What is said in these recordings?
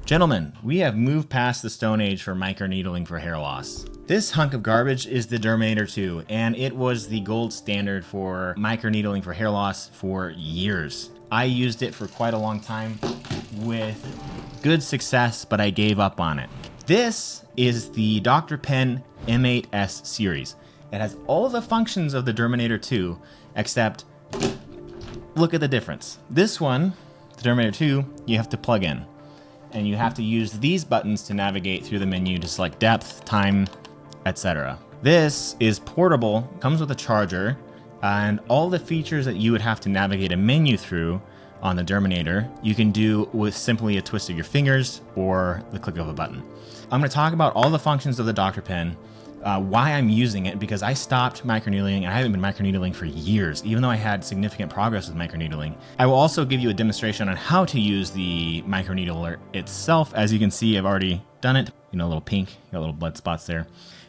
Gentlemen, we have moved past the Stone Age for microneedling for hair loss. This hunk of garbage is the Dermator 2, and it was the gold standard for microneedling for hair loss for years. I used it for quite a long time with good success, but I gave up on it. This is the Dr. Pen M8S series. It has all the functions of the Dermator 2, except look at the difference. This one, the Dermator 2, you have to plug in. And you have to use these buttons to navigate through the menu to select depth, time, etc. This is portable, comes with a charger, and all the features that you would have to navigate a menu through on the Dermator, you can do with simply a twist of your fingers or the click of a button. I'm going to talk about all the functions of the Dr. Pen, why I'm using it, because I stopped microneedling and I haven't been microneedling for years, even though I had significant progress with microneedling. I will also give you a demonstration on how to use the microneedler itself. As you can see, I've already done it. You know, a little pink, got little blood spots there.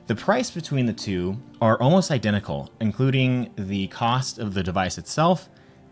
The price between the two are almost identical, including the cost of the device itself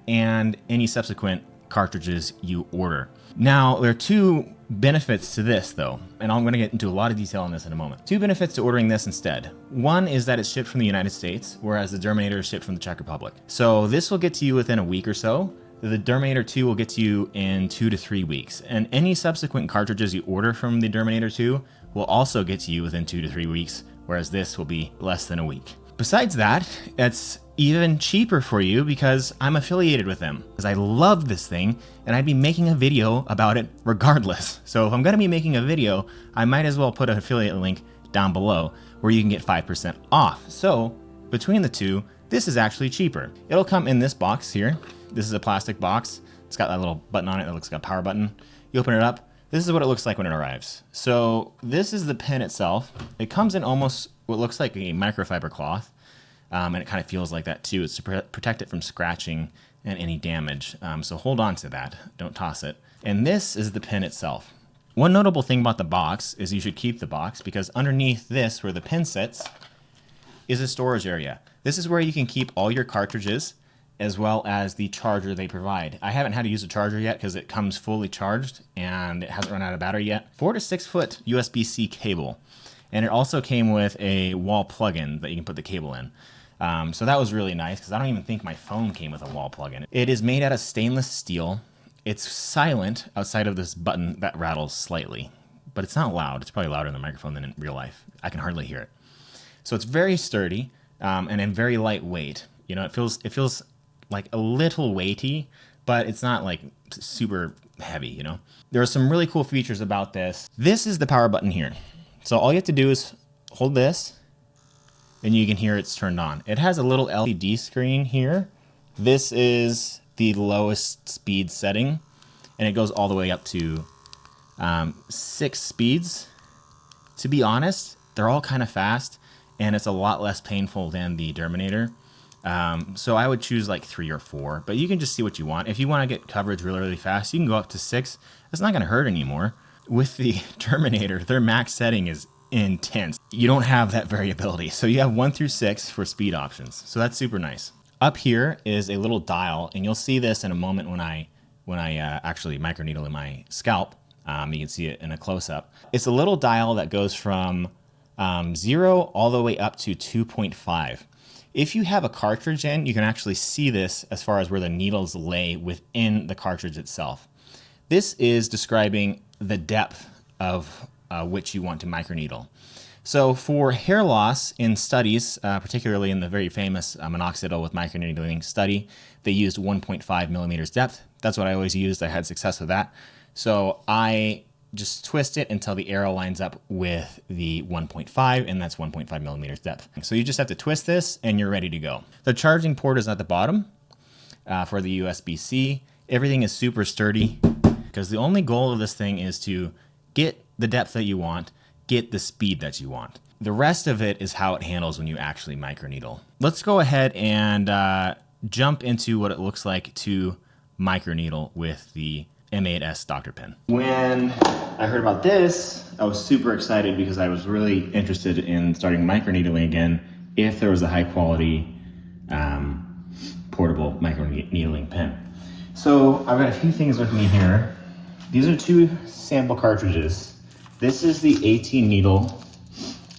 and any subsequent cartridges you order. Now, there are two benefits to this though, and I'm going to get into a lot of detail on this in a moment. Two benefits to ordering this instead. One is that it's shipped from the United States, whereas the Dermator is shipped from the Czech Republic. So this will get to you within a week or so. The Dermator 2 will get to you in 2 to 3 weeks, and any subsequent cartridges you order from the Dermator 2 will also get to you within 2 to 3 weeks, whereas this will be less than a week. Besides that, it's even cheaper for you because I'm affiliated with them, because I love this thing and I'd be making a video about it regardless. So if I'm going to be making a video, I might as well put an affiliate link down below where you can get 5% off. So between the two, this is actually cheaper. It'll come in this box here. This is a plastic box. It's got that little button on it that looks like a power button. You open it up. This is what it looks like when it arrives. So this is the pen itself. It comes in almost what looks like a microfiber cloth. And it kind of feels like that too. It's to protect it from scratching and any damage. So hold on to that. Don't toss it. And this is the pen itself. One notable thing about the box is you should keep the box, because underneath this, where the pen sits, is a storage area. This is where you can keep all your cartridges as well as the charger they provide. I haven't had to use a charger yet because it comes fully charged and it hasn't run out of battery yet. 4 to 6 foot USB-C cable. And it also came with a wall plug-in that you can put the cable in. So that was really nice because I don't even think my phone came with a wall plug-in. It is made out of stainless steel. It's silent outside of this button that rattles slightly, but it's not loud. It's probably louder in the microphone than in real life. I can hardly hear it. So it's very sturdy and then very lightweight. You know, it feels like a little weighty, but it's not like super heavy, you know. There are some really cool features about this. This is the power button here. So all you have to do is hold this, and you can hear it's turned on. It has a little LCD screen here. This is the lowest speed setting, and it goes all the way up to 6 speeds. To be honest, they're all kind of fast, and it's a lot less painful than the Dermator. So I would choose like 3 or 4, but you can just see what you want. If you want to get coverage really, really fast, you can go up to 6. It's not going to hurt anymore. With the Dermator, their max setting is intense. You don't have that variability. So you have 1 through 6 for speed options. So that's super nice. Up here is a little dial, and you'll see this in a moment when I actually microneedle in my scalp. You can see it in a close-up. It's a little dial that goes from 0 all the way up to 2.5. If you have a cartridge in, you can actually see this as far as where the needles lay within the cartridge itself. This is describing the depth of which you want to microneedle. So for hair loss in studies, particularly in the very famous minoxidil with microneedling study, they used 1.5 millimeters depth. That's what I always used. I had success with that. So I just twist it until the arrow lines up with the 1.5, and that's 1.5 millimeters depth. So you just have to twist this and you're ready to go. The charging port is at the bottom for the USB-C. Everything is super sturdy because the only goal of this thing is to get the depth that you want, get the speed that you want. The rest of it is how it handles when you actually microneedle. Let's go ahead and jump into what it looks like to microneedle with the M8S Dr. Pen. When I heard about this, I was super excited because I was really interested in starting microneedling again if there was a high quality portable microneedling pen. So I've got a few things with me here. These are 2 sample cartridges. This is the 18 needle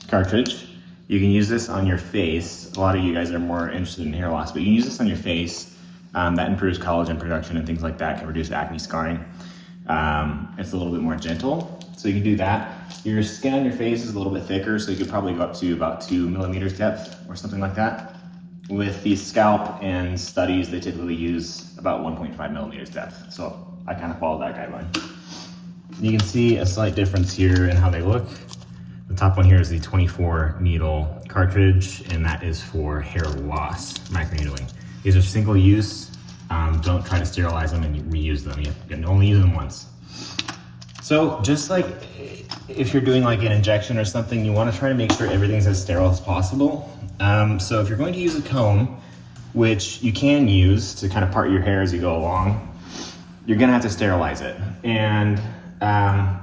cartridge. You can use this on your face. A lot of you guys are more interested in hair loss, but you can use this on your face. That improves collagen production and things like that, can reduce acne scarring. It's a little bit more gentle, so you can do that. Your skin on your face is a little bit thicker, so you could probably go up to about 2 millimeters depth or something like that. With the scalp and studies, they typically use about 1.5 millimeters depth. So I kind of follow that guideline. You can see a slight difference here in how they look. The top one here is the 24 needle cartridge, and that is for hair loss microneedling. These are single use. Don't try to sterilize them and reuse them. You can only use them once. So just like if you're doing like an injection or something, you want to try to make sure everything's as sterile as possible. So if you're going to use a comb, which you can use to kind of part your hair as you go along, you're gonna have to sterilize it. And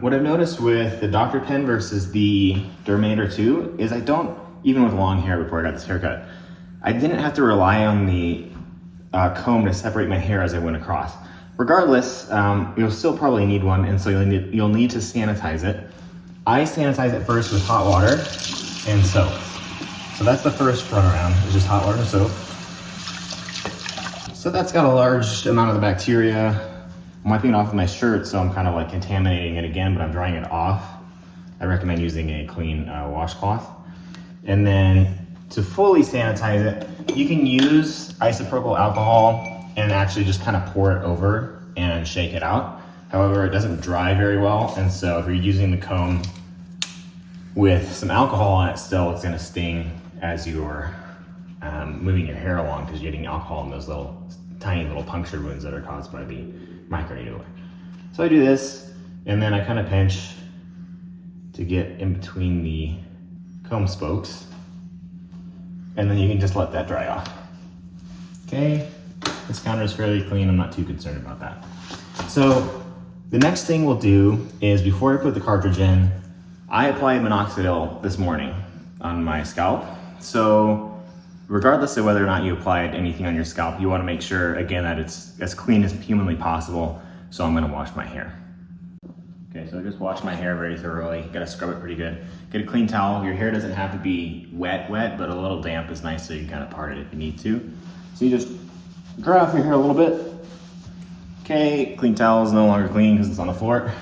what I've noticed with the Dr. Pen versus the Dermator 2 is I don't, even with long hair before I got this haircut, I didn't have to rely on the comb to separate my hair as I went across. Regardless, you'll still probably need one, and so you'll need to sanitize it. I sanitize it first with hot water and soap. So that's the first run around, is just hot water and soap. So that's got a large amount of the bacteria. I'm wiping it off with my shirt, so I'm kind of like contaminating it again, but I'm drying it off. I recommend using a clean washcloth. And then to fully sanitize it, you can use isopropyl alcohol and actually just kind of pour it over and shake it out. However, it doesn't dry very well, and so if you're using the comb with some alcohol on it still, it's gonna sting as you're moving your hair along, because you're getting alcohol in those little tiny little puncture wounds that are caused by the microneedler. So I do this, and then I kind of pinch to get in between the comb spokes, and then you can just let that dry off. Okay, this counter is fairly clean. I'm not too concerned about that. So the next thing we'll do is, before I put the cartridge in, I applied minoxidil this morning on my scalp. So regardless of whether or not you applied anything on your scalp, you want to make sure, again, that it's as clean as humanly possible. So I'm going to wash my hair. Okay, so I just wash my hair very thoroughly. Got to scrub it pretty good. Get a clean towel. Your hair doesn't have to be wet, but a little damp is nice, so you can kind of part it if you need to. So you just dry off your hair a little bit. Okay, clean towel is no longer clean because it's on the floor.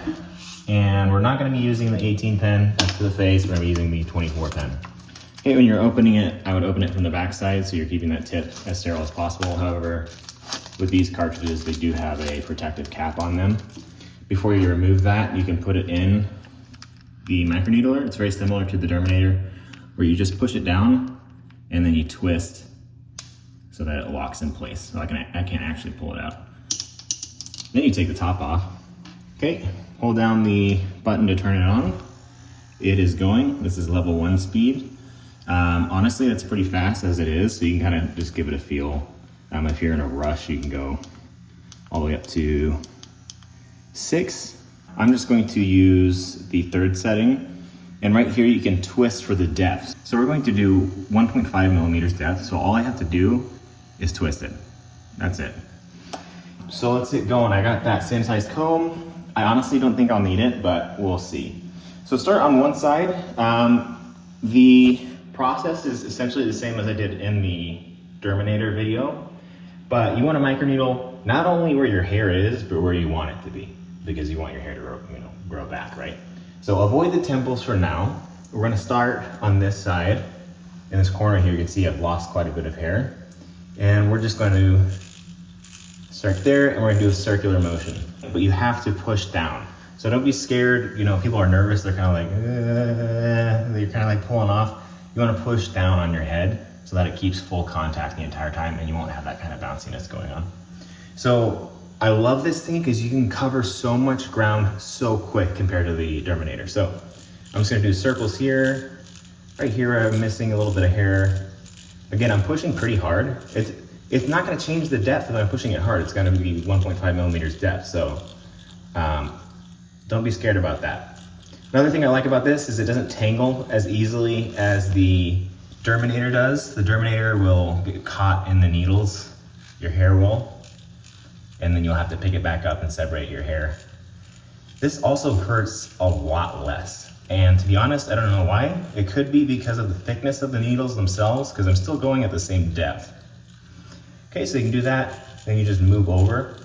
And we're not going to be using the 18 pen, that's to the face. We're going to be using the 24 pen. Okay, when you're opening it, I would open it from the back side, so you're keeping that tip as sterile as possible. However, with these cartridges, they do have a protective cap on them. Before you remove that, you can put it in the microneedler. It's very similar to the Dermator, where you just push it down and then you twist so that it locks in place. So I can't actually pull it out. Then you take the top off. Okay, hold down the button to turn it on. It is going. This is level 1 speed. Honestly, that's pretty fast as it is, so you can kind of just give it a feel. If you're in a rush, you can go all the way up to 6. I'm just going to use the 3rd setting, and right here you can twist for the depth. So we're going to do 1.5 millimeters depth, so all I have to do is twist it. That's it. So let's get going. I got that sanitized comb. I honestly don't think I'll need it, but we'll see. So start on one side. The process is essentially the same as I did in the Dermator video, but you want to microneedle not only where your hair is, but where you want it to be, because you want your hair to grow back, right? So avoid the temples for now. We're going to start on this side. In this corner here, you can see I've lost quite a bit of hair, and we're just going to start there, and we're going to do a circular motion, but you have to push down. So don't be scared. People are nervous. They're kind of like, you're kind of like pulling off. You want to push down on your head so that it keeps full contact the entire time, and you won't have that kind of bounciness going on. So I love this thing because you can cover so much ground so quick compared to the Dermator. So I'm just going to do circles here. Right here, I'm missing a little bit of hair. Again, I'm pushing pretty hard. It's not going to change the depth if I'm pushing it hard. It's going to be 1.5 millimeters depth. So don't be scared about that. Another thing I like about this is it doesn't tangle as easily as the Dermator does. The Dermator will get caught in the needles, your hair will, and then you'll have to pick it back up and separate your hair. This also hurts a lot less. And to be honest, I don't know why. It could be because of the thickness of the needles themselves, because I'm still going at the same depth. Okay, so you can do that, then you just move over.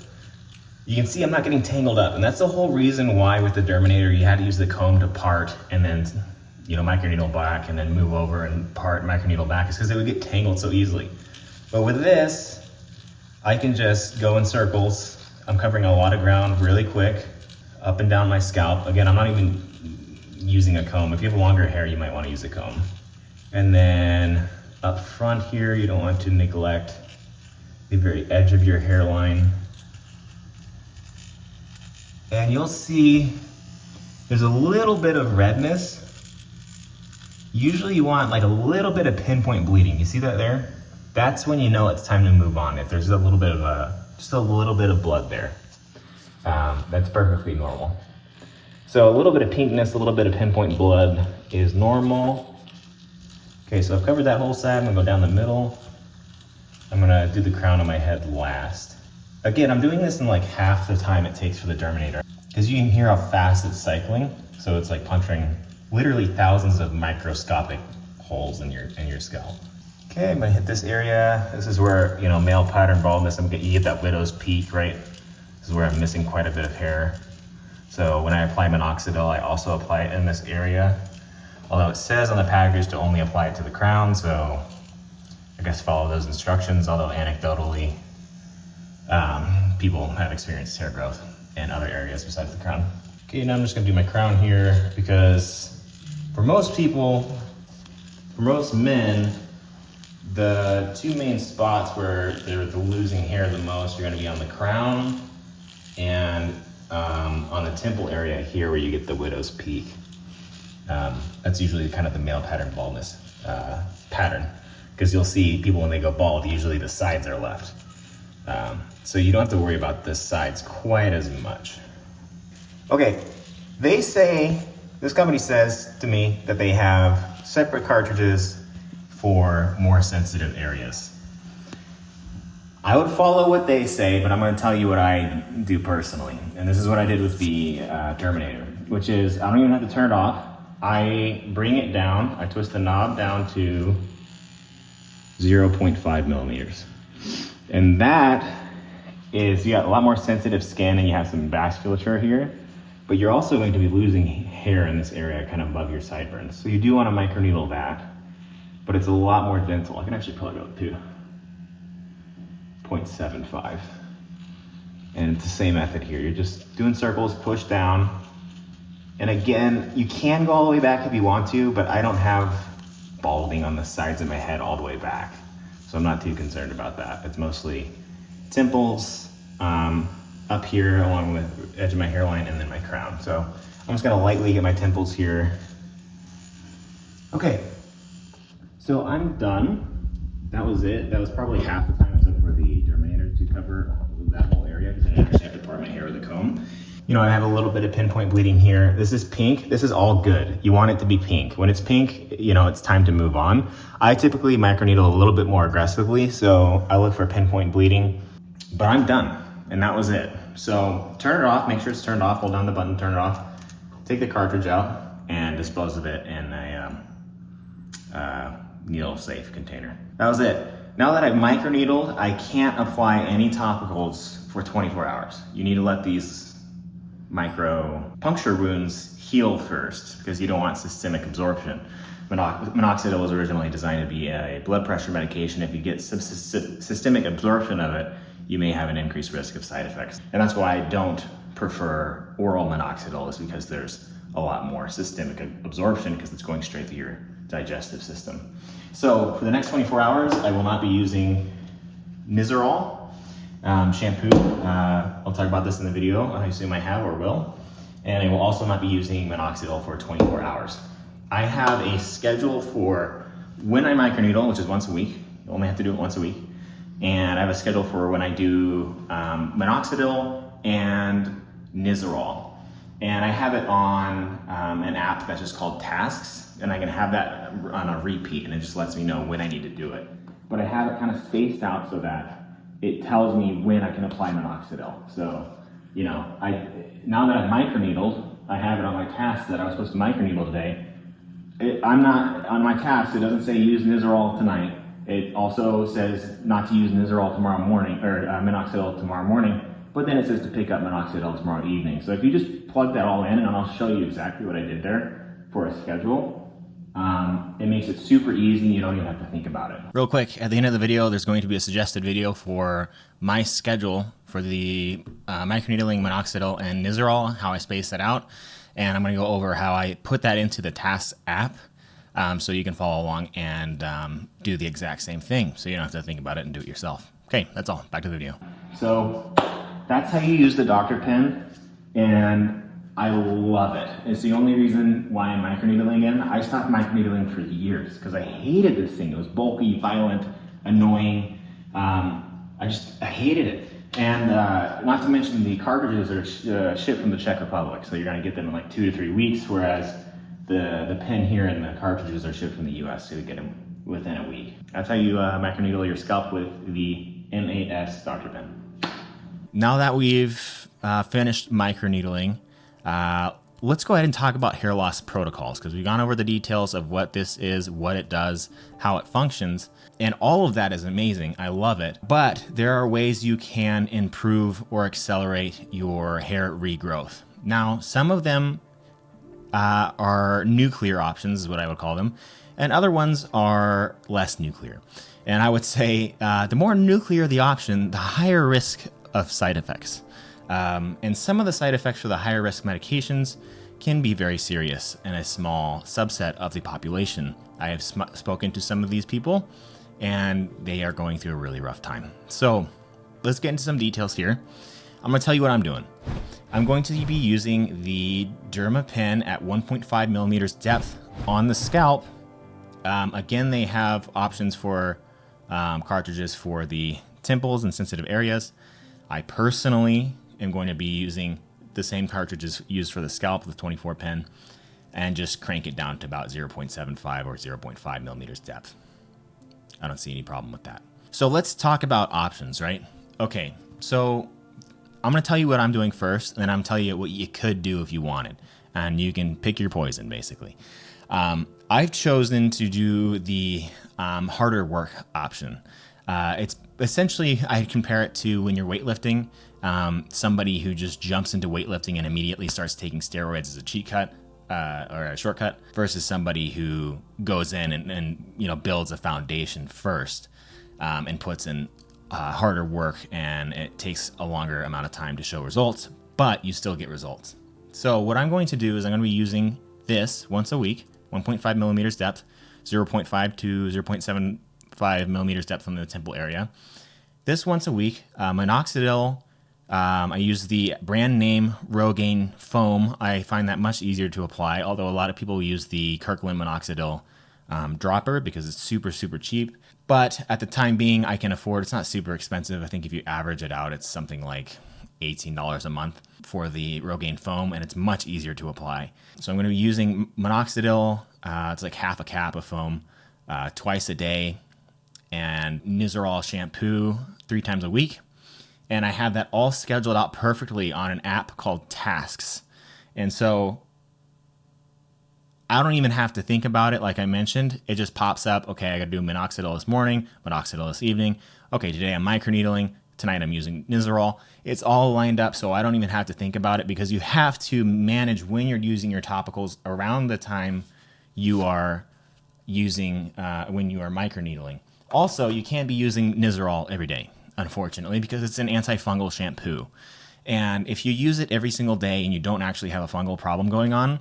You can see I'm not getting tangled up, and that's the whole reason why with the Derminator you had to use the comb to part and then, you know, microneedle back and then move over and part microneedle back, is because it would get tangled so easily. But with this, I can just go in circles. I'm covering a lot of ground really quick, up and down my scalp. Again, I'm not even using a comb. If you have longer hair, you might want to use a comb. And then up front here, you don't want to neglect the very edge of your hairline. And you'll see there's a little bit of redness. Usually you want like a little bit of pinpoint bleeding. You see that there? That's when you know it's time to move on. If there's a little bit of just a little bit of blood there. That's perfectly normal. So a little bit of pinkness, a little bit of pinpoint blood is normal. Okay, so I've covered that whole side. I'm gonna go down the middle. I'm gonna do the crown of my head last. Again, I'm doing this in like half the time it takes for the Derminator, because you can hear how fast it's cycling. So it's like puncturing literally thousands of microscopic holes in your scalp. Okay, I'm gonna hit this area. This is where, you know, male pattern baldness, you get that widow's peak, right? This is where I'm missing quite a bit of hair. So when I apply minoxidil, I also apply it in this area. Although it says on the package to only apply it to the crown, so I guess follow those instructions, although anecdotally, people have experienced hair growth in other areas besides the crown. Okay, now I'm just gonna do my crown here, because for most people, for most men, the two main spots where they're losing hair the most are gonna be on the crown and on the temple area here where you get the widow's peak. That's usually kind of the male pattern baldness pattern, because you'll see people when they go bald, usually the sides are left. So you don't have to worry about the sides quite as much. Okay, they say, this company says to me that they have separate cartridges for more sensitive areas. I would follow what they say, but I'm gonna tell you what I do personally. And this is what I did with the Terminator, which is I don't even have to turn it off. I bring it down, I twist the knob down to 0.5 millimeters. And that is, you got a lot more sensitive skin and you have some vasculature here, but you're also going to be losing hair in this area kind of above your sideburns. So you do want to microneedle that, but it's a lot more dental. I can actually probably go to 0.75. And it's the same method here. You're just doing circles, push down. And again, you can go all the way back if you want to, but I don't have balding on the sides of my head all the way back. So I'm not too concerned about that. It's mostly temples, up here along the edge of my hairline, and then my crown. So I'm just gonna lightly get my temples here. Okay, so I'm done. That was it. That was probably half the time it took for the Derminator to cover that whole area, because I didn't actually have to part my hair with a comb. You know, I have a little bit of pinpoint bleeding here. This is pink. This is all good. You want it to be pink. When it's pink, you know, it's time to move on. I typically microneedle a little bit more aggressively, so I look for pinpoint bleeding, but I'm done. And that was it. So turn it off, make sure it's turned off, hold down the button, turn it off, take the cartridge out and dispose of it in a needle safe container. That was it. Now that I've microneedled, I can't apply any topicals for 24 hours. You need to let these micro puncture wounds heal first, because you don't want systemic absorption. Minoxidil was originally designed to be a blood pressure medication. If you get systemic absorption of it, you may have an increased risk of side effects. And that's why I don't prefer oral minoxidil, is because there's a lot more systemic absorption, because it's going straight through your digestive system. So for the next 24 hours, I will not be using Nizoral shampoo. I'll talk about this in the video. I assume I have or will. And I will also not be using minoxidil for 24 hours. I have a schedule for when I microneedle, which is once a week. You only have to do it once a week. And I have a schedule for when I do minoxidil and Nizoral. And I have it on an app that's just called Tasks, and I can have that on a repeat, and it just lets me know when I need to do it. But I have it kind of spaced out so that it tells me when I can apply minoxidil. So, you know, now that I've microneedled, I have it on my task that I was supposed to microneedle today. I'm not, on my task, it doesn't say use Nizoral tonight. It also says not to use Nizoral tomorrow morning, or minoxidil tomorrow morning, but then it says to pick up minoxidil tomorrow evening. So if you just plug that all in, and I'll show you exactly what I did there for a schedule, it makes it super easy. You don't even have to think about it. Real quick, at the end of the video, there's going to be a suggested video for my schedule for the microneedling, minoxidil, and Nizoral, how I space that out. And I'm going to go over how I put that into the Tasks app so you can follow along and do the exact same thing. So you don't have to think about it and do it yourself. Okay, that's all. Back to the video. So that's how you use the doctor pen, and I love it. It's the only reason why I'm microneedling again. I stopped microneedling for years because I hated this thing. It was bulky, violent, annoying. I hated it. And not to mention the cartridges are shipped from the Czech Republic, so you're gonna get them in like 2 to 3 weeks, whereas the pen here and the cartridges are shipped from the US, so you get them within a week. That's how you microneedle your scalp with the M8S doctor pen. Now that we've finished microneedling, let's go ahead and talk about hair loss protocols, because we've gone over the details of what this is, what it does, how it functions, and all of that is amazing. I love it. But there are ways you can improve or accelerate your hair regrowth. Now, some of them are nuclear options, is what I would call them, and other ones are less nuclear. And I would say the more nuclear the option, the higher risk of side effects. And some of the side effects for the higher risk medications can be very serious in a small subset of the population. I have spoken to some of these people, and they are going through a really rough time. So let's get into some details here. I'm going to tell you what I'm doing. I'm going to be using the Derma pen at 1.5 millimeters depth on the scalp. Again, they have options for cartridges for the temples and sensitive areas. I personally am going to be using the same cartridges used for the scalp, the 24 pen, and just crank it down to about 0.75 or 0.5 millimeters depth. I don't see any problem with that. So let's talk about options, right? Okay, so I'm going to tell you what I'm doing first, and then I'm going to tell you what you could do if you wanted. And you can pick your poison, basically. I've chosen to do the harder work option. It's essentially, I compare it to when you're weightlifting, somebody who just jumps into weightlifting and immediately starts taking steroids as a cheat cut or a shortcut, versus somebody who goes in and builds a foundation first and puts in harder work, and it takes a longer amount of time to show results, but you still get results. So what I'm going to do is I'm going to be using this once a week, 1.5 millimeters depth, 0.5 to 0.75 millimeters depth from the temple area. This once a week. Minoxidil, I use the brand name Rogaine foam. I find that much easier to apply, although a lot of people use the Kirkland minoxidil dropper because it's super, super cheap. But at the time being, I can afford, it's not super expensive. I think if you average it out, it's something like $18 a month for the Rogaine foam, and it's much easier to apply. So I'm going to be using minoxidil, it's like half a cap of foam, twice a day, and Nizoral shampoo 3 times a week. And I have that all scheduled out perfectly on an app called Tasks. And so I don't even have to think about it. Like I mentioned, it just pops up. Okay, I got to do minoxidil this morning, minoxidil this evening. Okay, today I'm microneedling. Tonight I'm using Nizoral. It's all lined up, so I don't even have to think about it, because you have to manage when you're using your topicals around the time you are using, when you are microneedling. Also, you can't be using Nizoral every day, unfortunately, because it's an antifungal shampoo. And if you use it every single day and you don't actually have a fungal problem going on,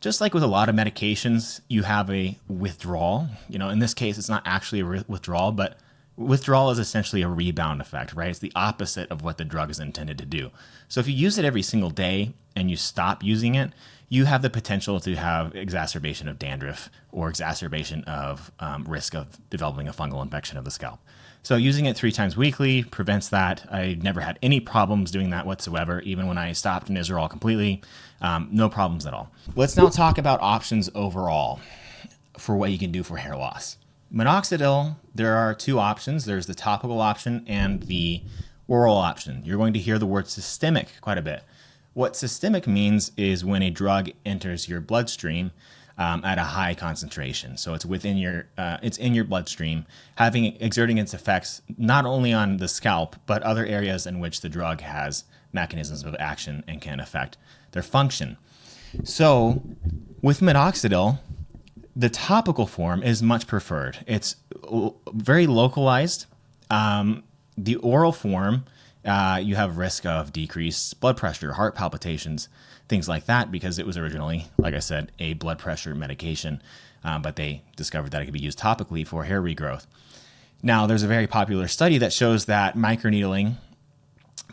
just like with a lot of medications, you have a withdrawal. In this case, it's not actually a withdrawal, but withdrawal is essentially a rebound effect, right? It's the opposite of what the drug is intended to do. So if you use it every single day and you stop using it, you have the potential to have exacerbation of dandruff or exacerbation of risk of developing a fungal infection of the scalp. So using it 3 times weekly prevents that. I never had any problems doing that whatsoever, even when I stopped Nizoral completely. No problems at all. Let's now talk about options overall for what you can do for hair loss. Minoxidil, there are 2 options. There's the topical option and the oral option. You're going to hear the word systemic quite a bit. What systemic means is when a drug enters your bloodstream at a high concentration. So it's it's in your bloodstream, exerting its effects not only on the scalp, but other areas in which the drug has mechanisms of action and can affect their function. So with minoxidil, the topical form is much preferred. It's very localized. The oral form, you have risk of decreased blood pressure, heart palpitations, things like that, because it was originally, like I said, a blood pressure medication, but they discovered that it could be used topically for hair regrowth. Now, there's a very popular study that shows that microneedling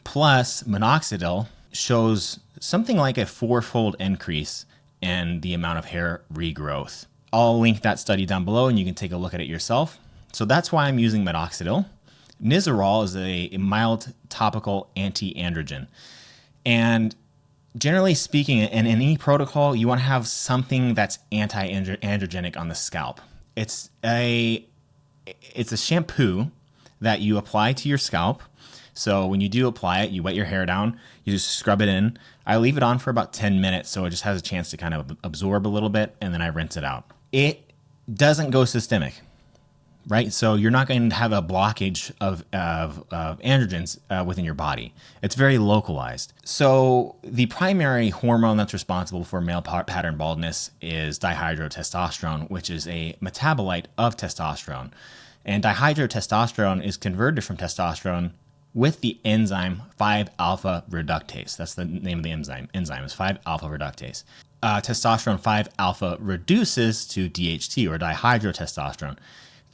plus minoxidil shows something like a 4-fold increase in the amount of hair regrowth. I'll link that study down below and you can take a look at it yourself. So that's why I'm using minoxidil. Nizoral is a mild topical anti-androgen. And generally speaking, in any protocol, you want to have something that's anti-androgenic on the scalp. It's a shampoo that you apply to your scalp. So when you do apply it, you wet your hair down, you just scrub it in. I leave it on for about 10 minutes so it just has a chance to kind of absorb a little bit, and then I rinse it out. It doesn't go systemic, right? So you're not going to have a blockage of androgens within your body. It's very localized. So the primary hormone that's responsible for male pattern baldness is dihydrotestosterone, which is a metabolite of testosterone. And dihydrotestosterone is converted from testosterone with the enzyme 5-alpha reductase. That's the name of the enzyme. Enzyme is 5-alpha reductase. Testosterone 5-alpha reduces to DHT, or dihydrotestosterone.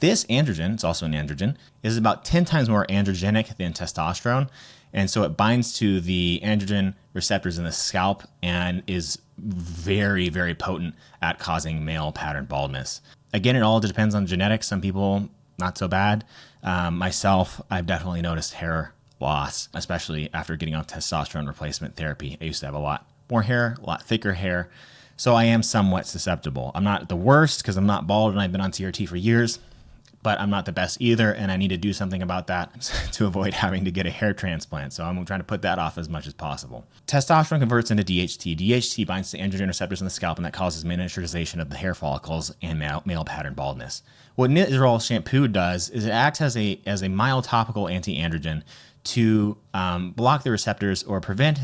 This androgen, it's also an androgen, is about 10 times more androgenic than testosterone. And so it binds to the androgen receptors in the scalp and is very, very potent at causing male pattern baldness. Again, it all depends on genetics. Some people, not so bad. Myself, I've definitely noticed hair loss, especially after getting off testosterone replacement therapy. I used to have a lot more hair, a lot thicker hair. So I am somewhat susceptible. I'm not the worst because I'm not bald and I've been on CRT for years, but I'm not the best either. And I need to do something about that to avoid having to get a hair transplant. So I'm trying to put that off as much as possible. Testosterone converts into DHT. DHT binds to androgen receptors in the scalp, and that causes miniaturization of the hair follicles and male pattern baldness. What Nizoral shampoo does is it acts as a mild topical anti-androgen to block the receptors or prevent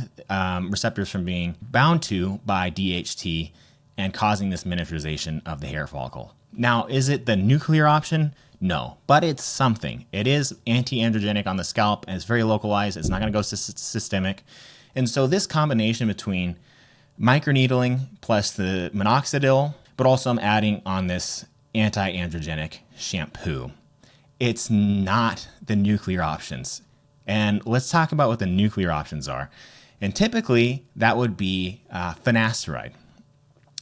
receptors from being bound to by DHT and causing this miniaturization of the hair follicle. Now, is it the nuclear option? No, but it's something. It is anti-androgenic on the scalp, and it's very localized. It's not going to go systemic. And so this combination between microneedling plus the minoxidil, but also I'm adding on this anti-androgenic shampoo. It's not the nuclear options. And let's talk about what the nuclear options are. And typically that would be finasteride.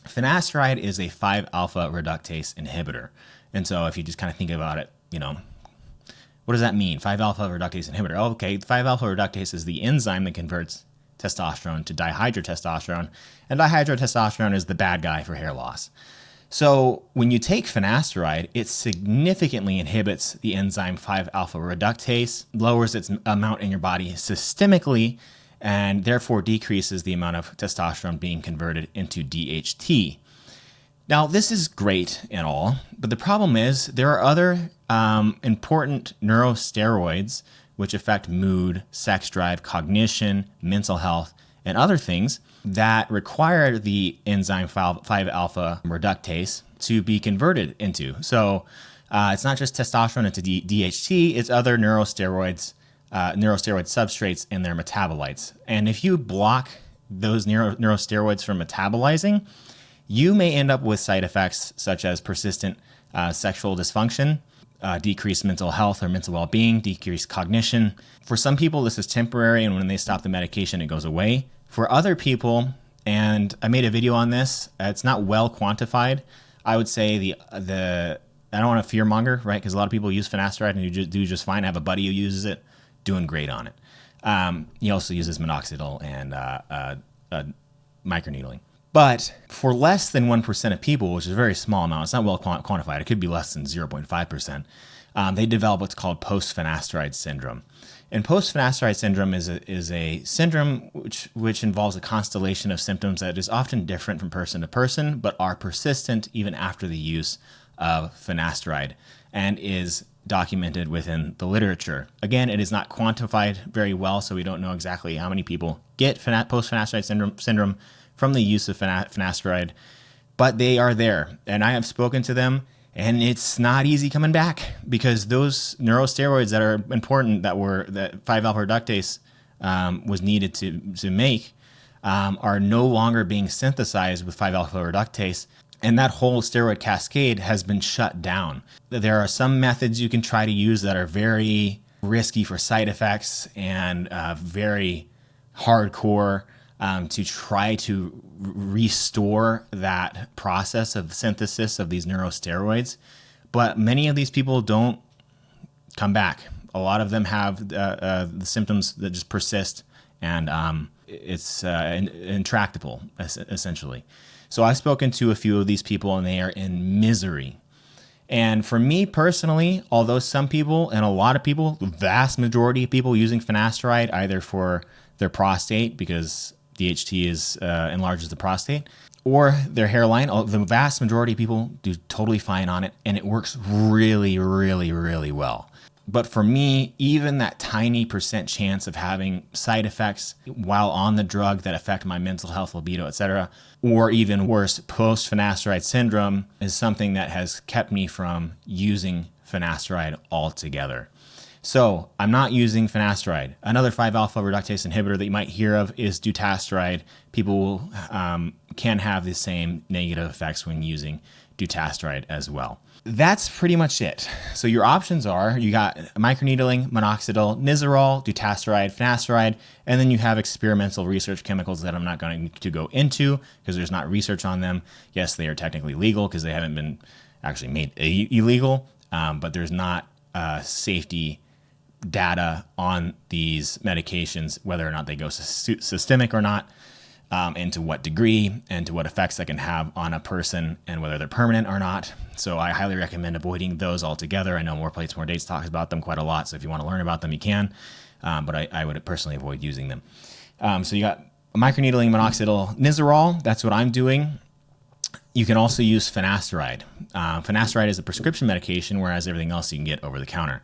Finasteride is a 5-alpha reductase inhibitor. And so if you just kind of think about it, what does that mean? 5-alpha reductase inhibitor. Okay, 5-alpha reductase is the enzyme that converts testosterone to dihydrotestosterone, and dihydrotestosterone is the bad guy for hair loss. So when you take finasteride, it significantly inhibits the enzyme 5-alpha reductase, lowers its amount in your body systemically, and therefore decreases the amount of testosterone being converted into DHT. Now, this is great and all, but the problem is there are other important neurosteroids which affect mood, sex drive, cognition, mental health, and other things that require the enzyme 5-alpha reductase to be converted into. So it's not just testosterone into DHT, it's other neurosteroid substrates and their metabolites. And if you block those neurosteroids from metabolizing, you may end up with side effects such as persistent sexual dysfunction, decreased mental health or mental well-being, decreased cognition. For some people, this is temporary, and when they stop the medication, it goes away. For other people, and I made a video on this, it's not well quantified. I would say I don't want to fearmonger, right? Because a lot of people use finasteride and do just fine. I have a buddy who uses it, doing great on it. He also uses minoxidil and microneedling. But for less than 1% of people, which is a very small amount, it's not well quantified, it could be less than 0.5%, they develop what's called post-finasteride syndrome. And post-finasteride syndrome is a syndrome which involves a constellation of symptoms that is often different from person to person, but are persistent even after the use of finasteride, and is documented within the literature. Again, it is not quantified very well, so we don't know exactly how many people get post-finasteride syndrome from the use of finasteride, but they are there, and I have spoken to them. And it's not easy coming back, because those neurosteroids that are important, that 5-alpha reductase was needed to make, are no longer being synthesized with 5-alpha reductase. And that whole steroid cascade has been shut down. There are some methods you can try to use that are very risky for side effects and very hardcore to try to restore that process of synthesis of these neurosteroids. But many of these people don't come back. A lot of them have the symptoms that just persist, and it's intractable, essentially. So I've spoken to a few of these people, and they are in misery. And for me personally, although some people and a lot of people, the vast majority of people using finasteride either for their prostate, because DHT enlarges the prostate, or their hairline, the vast majority of people do totally fine on it, and it works really, really, really well. But for me, even that tiny % chance of having side effects while on the drug that affect my mental health, libido, etc., or even worse, post-finasteride syndrome, is something that has kept me from using finasteride altogether. So I'm not using finasteride. Another 5-alpha reductase inhibitor that you might hear of is dutasteride. People can have the same negative effects when using dutasteride as well. That's pretty much it. So your options are, you got microneedling, minoxidil, Nizoral, dutasteride, finasteride, and then you have experimental research chemicals that I'm not going to go into because there's not research on them. Yes, they are technically legal because they haven't been actually made illegal, but there's not safety data on these medications, whether or not they go systemic or not, and to what degree, and to what effects that can have on a person, and whether they're permanent or not. So I highly recommend avoiding those altogether. I know More Plates, More Dates talks about them quite a lot, so if you want to learn about them, you can, but I would personally avoid using them. So you got microneedling, minoxidil, Nizoral. That's what I'm doing. You can also use finasteride. Finasteride is a prescription medication, whereas everything else you can get over the counter.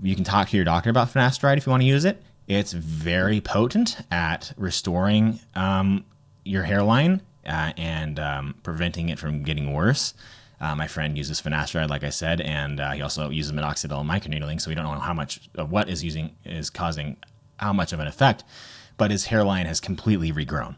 You can talk to your doctor about finasteride if you want to use it. It's very potent at restoring your hairline and preventing it from getting worse. My friend uses finasteride, like I said, and he also uses minoxidil and microneedling, so we don't know how much of what is causing how much of an effect, but his hairline has completely regrown.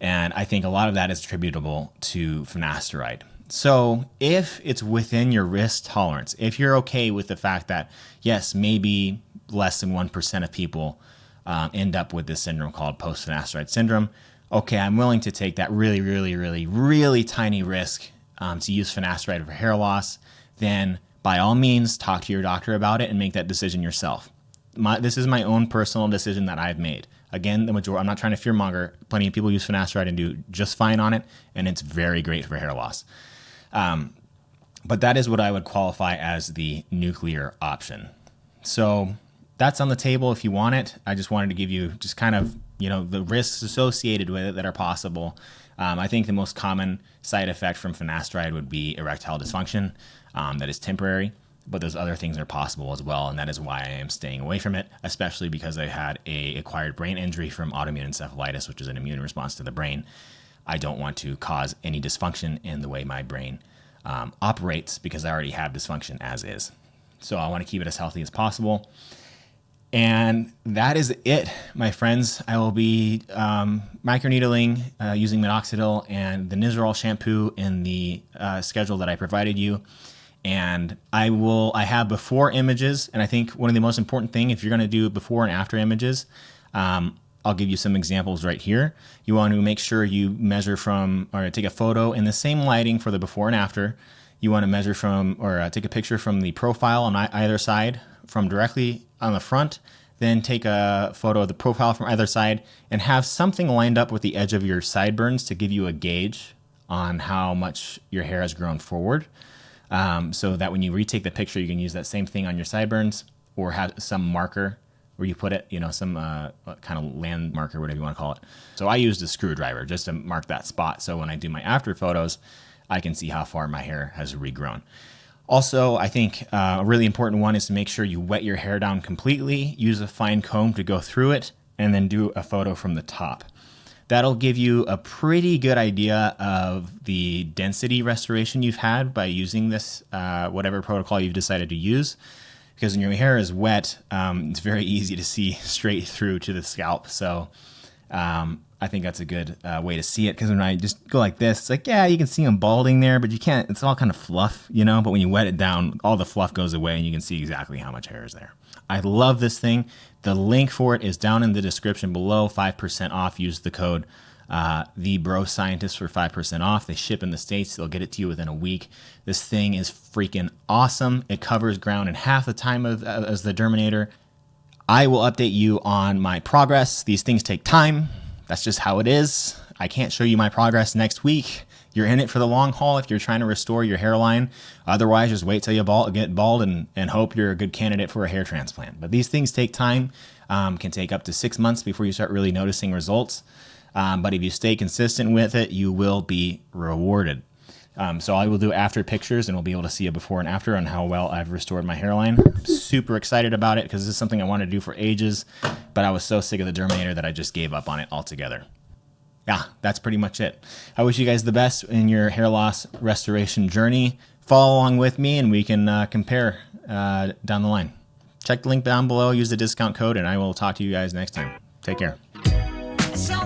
And I think a lot of that is attributable to finasteride. So if it's within your risk tolerance, if you're okay with the fact that, yes, maybe less than 1% of people end up with this syndrome called post-finasteride syndrome, okay, I'm willing to take that really, really, really, really tiny risk to use finasteride for hair loss, then by all means, talk to your doctor about it and make that decision yourself. This is my own personal decision that I've made. Again, I'm not trying to fearmonger. Plenty of people use finasteride and do just fine on it, and it's very great for hair loss. But that is what I would qualify as the nuclear option. So that's on the table if you want it. I just wanted to give you just kind of, the risks associated with it that are possible. I think the most common side effect from finasteride would be erectile dysfunction. That is temporary, but those other things are possible as well, and that is why I am staying away from it, especially because I had a acquired brain injury from autoimmune encephalitis, which is an immune response to the brain. I don't want to cause any dysfunction in the way my brain operates because I already have dysfunction as is. So I want to keep it as healthy as possible. And that is it, my friends. I will be microneedling using minoxidil and the Nizoral shampoo in the schedule that I provided you. And I have before images. And I think one of the most important thing, if you're going to do before and after images, I'll give you some examples right here. You want to make sure you measure from, or take a photo in the same lighting for the before and after. You want to measure from, or take a picture from the profile on either side, from directly on the front, then take a photo of the profile from either side and have something lined up with the edge of your sideburns to give you a gauge on how much your hair has grown forward. So that when you retake the picture, you can use that same thing on your sideburns or have some marker where you put it, you know, some kind of landmark or whatever you want to call it. So I used a screwdriver just to mark that spot. So when I do my after photos, I can see how far my hair has regrown. Also, I think a really important one is to make sure you wet your hair down completely, use a fine comb to go through it, and then do a photo from the top. That'll give you a pretty good idea of the density restoration you've had by using this, whatever protocol you've decided to use. Because when your hair is wet, it's very easy to see straight through to the scalp. So I think that's a good way to see it, because when I just go like this, it's like, yeah, you can see them balding there, but you can't, it's all kind of fluff, you know, but when you wet it down, all the fluff goes away and you can see exactly how much hair is there. I love this thing. The link for it is down in the description below, 5% off. Use the code the Bro Scientist for 5% off. They ship in the States. They'll get it to you within a week. This thing is freaking awesome. It covers ground in half the time as the Derminator. I will update you on my progress. These things take time. That's just how it is. I can't show you my progress next week. You're in it for the long haul if you're trying to restore your hairline. Otherwise, just wait till you get bald and hope you're a good candidate for a hair transplant. But these things take time, can take up to 6 months before you start really noticing results. But if you stay consistent with it, you will be rewarded. So I will do after pictures, and we'll be able to see a before and after on how well I've restored my hairline. I'm super excited about it because this is something I wanted to do for ages, but I was so sick of the Derminator that I just gave up on it altogether. Yeah, that's pretty much it. I wish you guys the best in your hair loss restoration journey. Follow along with me and we can compare down the line. Check the link down below, use the discount code, and I will talk to you guys next time. Take care. So